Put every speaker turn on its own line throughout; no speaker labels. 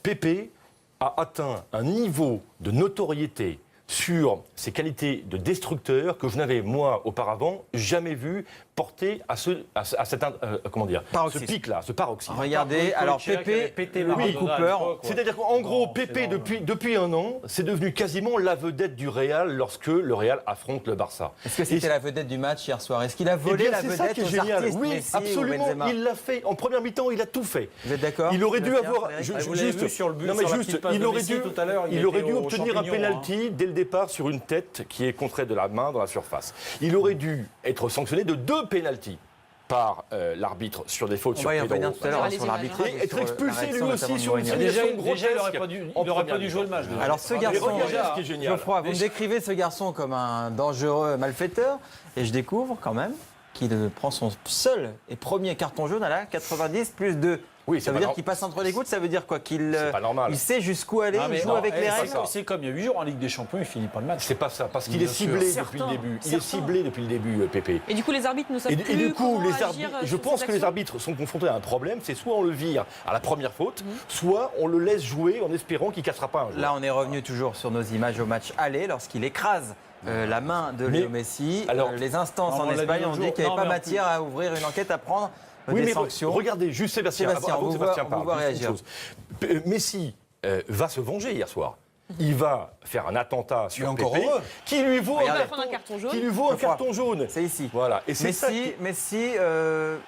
Pépé a atteint un niveau de notoriété sur ses qualités de destructeur que je n'avais, moi, auparavant, jamais vu porter à ce pic-là, ce paroxysme.
Regardez, alors Pépé, Cooper.
C'est-à-dire qu'en gros, Pépé, depuis un an, c'est devenu quasiment la vedette du Real lorsque le Real affronte le Barça.
Est-ce que c'était la vedette du match hier soir? Est-ce qu'il a volé la vedette aux artistes?
Oui,
Messi
absolument,
ou Benzema?
il l'a fait. En première mi-temps, il a tout fait.
Vous êtes d'accord?
Il aurait dû avoir...
Vous l'avez vu sur le but, sur la petite passe
il
de
aurait
Messi
dû,
tout à l'heure,
il aurait
était
dû
au
obtenir un
champignon,
penalty dès le départ sur une tête qui est contrée de la main dans la surface. Il aurait dû être sanctionné de 2 penaltys par l'arbitre sur des fautes sur
On va y
Pedro.
revenir tout à l'heure sur l'arbitre.
Et être expulsé lui aussi sur une
Déjà,
situation
il
grotesque.
n'aurait pas dû jouer le match.
Alors ce
Mais
garçon,
regardez ce qui est génial.
Geoffroy, vous me décrivez ce garçon comme un dangereux malfaiteur, et je découvre quand même qu'il prend son seul et premier carton jaune à la 90 plus 2.
Oui,
ça veut dire qu'il passe entre les gouttes, ça veut dire quoi? Qu'il
C'est pas normal.
il sait jusqu'où aller, il joue avec les règles.
C'est comme il y a 8 jours en Ligue des Champions, il finit pas le match.
C'est pas ça, parce qu'il est ciblé depuis le début. Il est ciblé depuis le début, Pépé.
Et du coup, les arbitres ne savent
Et
plus
du coup,
comment
les
agir
arbitres,
sur
je pense
ces
que les
actions.
arbitres sont confrontés à un problème, c'est soit on le vire à la première faute, soit on le laisse jouer en espérant qu'il ne cassera pas un joueur.
Là, on est revenu toujours sur nos images au match aller, lorsqu'il écrase la main de Léo Messi.
alors,
Les instances
on
en
l'a dit
Espagne
l'autre
ont dit
jour.
qu'il n'y avait
Non,
pas
mais en
matière à ouvrir une enquête, à prendre
Oui,
des
mais
sanctions.
regardez, juste Sébastien,
Sébastien,
avant que
on
Sébastien
vous
parle,
voit
juste une
réagir.
chose. Messi va se venger hier soir. Il va faire un attentat sur
encore
Pépé
heureux.
qui lui vaut
Regardez.
un
carton jaune.
qui lui vaut un
Geoffroy,
carton jaune.
C'est ici.
Voilà. Et c'est ça qui...
Messi,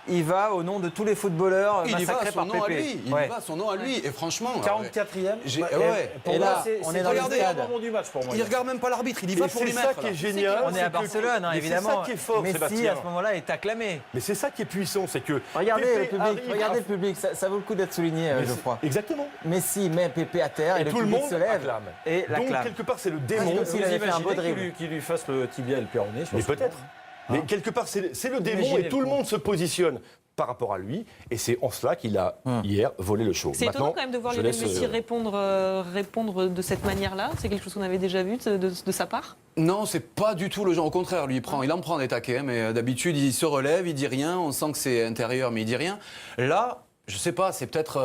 il va au nom de tous les footballeurs
Il y va à
massacrés
son
par
nom à
Pépé.
lui. Il y
Ouais.
va à son nom à lui. Et franchement.
44e.
Et là, on est dans le
le
stade.
moment du match pour moi.
Il regarde même pas l'arbitre. Il y va
Et
pour
c'est
les
ça
mettre.
qui est
là.
génial.
On est à Barcelone, hein,
Mais
évidemment.
C'est ça qui est fort,
Messi,
Sébastien.
à ce moment-là, est acclamé.
Mais c'est ça qui est puissant, c'est que
Regardez
Pépé
le public,
arrive
regardez
à-
le public, ça vaut le coup d'être souligné,
Mais
je
c'est-
crois.
Exactement.
Messi met Pépé à terre et,
Et
le
tout le
public
monde
se lève
acclame.
et
Donc
l'acclame.
quelque part c'est le
Ah,
démon.
comme s'il avait fait un beau
Imaginez
dribble.
qu'il lui fasse le tibia et le péroné.
Mais peut-être. Mais quelque part c'est le démon
Imaginez
et tout
le
le monde se positionne par rapport à lui et c'est en cela qu'il a hier volé le show.
C'est étonnant
Maintenant,
quand même de voir
je
Lionel
laisse,
Messi répondre de cette manière-là. C'est quelque chose qu'on avait déjà vu de sa part.
Non, c'est pas du tout le genre. Au contraire, lui, il en prend des taquets. Hein, mais d'habitude, il se relève, il dit rien. On sent que c'est intérieur, mais il dit rien. Là, je sais pas, c'est peut-être.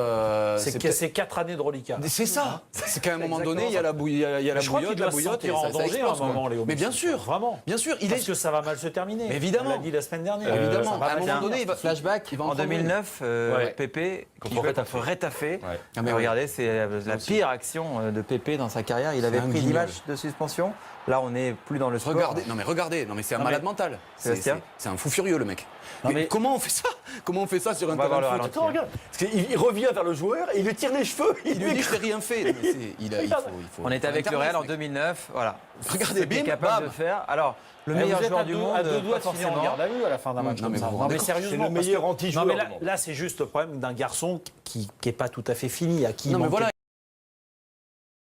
C'est 4 années de reliquat.
C'est ça. C'est qu'à un moment donné, il y a la bouillotte,
Je crois qu'il
la
doit se
bouillotte.
sentir en
ça
danger à un
explose, quoi.
moment, Léo
Mais
Messi.
bien sûr.
Vraiment.
Bien sûr, il
Parce
est.
que ça va mal se terminer.
Mais évidemment.
On l'a dit la semaine dernière.
Évidemment.
Ça va
À un
mal
moment
se
donné, il va.
Flashback,
il va en
en
prendre
2009,
Ouais.
Pépé qui
Contre
va
Retafe.
être Retafe.
Ouais.
Ah, mais
Regardez, c'est la pire action de Pépé dans sa carrière. Il avait
un
pris 10
guignol.
matchs de suspension. Là, on n'est plus dans le sport.
Regardez, non mais c'est un
Non,
malade
mais-
mental.
Sébastien
C'est un fou furieux le mec.
Non,
Mais
mais-
comment on fait ça? Comment on fait ça sur un
va
terrain
voir
de
le
foot?
Attends, regarde. Parce qu'il revient vers le joueur et il lui tire les cheveux.
Il lui dit je t'ai rien fait. Non, mais il faut.
On était avec le
Internet,
Real en
mec.
2009. Voilà.
Regardez,
C'était
bim,
capable
bam.
de faire. Alors, le
Mais
meilleur
vous êtes
joueur
à
du
deux-
monde,
à deux doigts
pas
de finir en
forcément.
garde à vue à la fin d'un match.
Non, mais
comme ça.
vous vous
Non, mais
rendez compte,
sérieusement,
c'est le
parce
meilleur
que-
anti-joueur
Non, mais
du monde.
là, c'est juste le problème d'un garçon qui n'est pas tout à fait fini, à qui il
Non mais
manque
voilà,